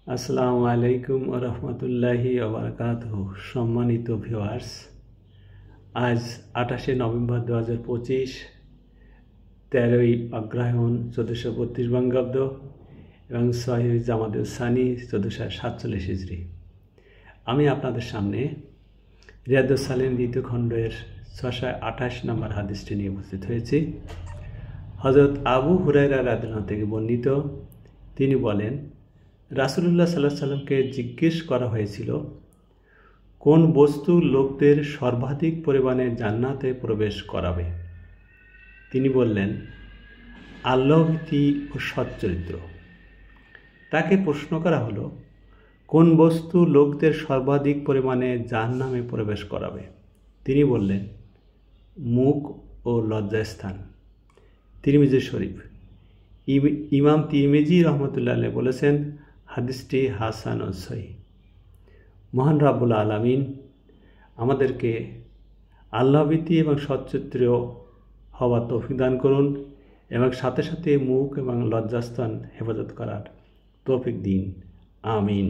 আসসালামু আলাইকুম ওয়া রাহমাতুল্লাহি ওয়া বারাকাতুহু। সম্মানিত ভিউয়ার্স, আজ 28শে নভেম্বর 2025, 13ই অগ্রহায়ণ 1432 বঙ্গাব্দ এবং 6ই জামাদুল সানি 1447 হিজরি। আমি আপনাদের সামনে রিয়াদুস সালিহিন দ্বিতীয় খণ্ডের 628 নম্বর হাদিসটি নিয়ে উপস্থিত হয়েছি। হযরত আবু হুরায়রা রাদিয়াল্লাহু থেকে বর্ণিত, তিনি বলেন, রাসূলুল্লাহ সাল্লাল্লাহু আলাইহি ওয়াসাল্লামকে জিজ্ঞেস করা হয়েছিল, কোন বস্তু লোকদের সর্বাধিক পরিমাণে জান্নাতে প্রবেশ করাবে? তিনি বললেন, আল্লাহভীতি ও সচ্চরিত্র। তাকে প্রশ্ন করা হলো, কোন বস্তু লোকদের সর্বাধিক পরিমাণে জাহান্নামে প্রবেশ করাবে? তিনি বললেন, মুখ ও লজ্জাস্থান। তিরমিজি শরীফ। ইমাম তিরমিজি রহমতুল্লাহ আলাইহি বলেছেন, হাদিসটি হাসান ও সহিহ। মহান রাব্বুল আলামিন আমাদেরকে আল্লাহভীতি এবং সচ্চরিত্র হওয়ার তৌফিক দান করুন এবং সাথে সাথে মুখ এবং লজ্জাস্থান হেফাজত করার তৌফিক দিন। আমিন।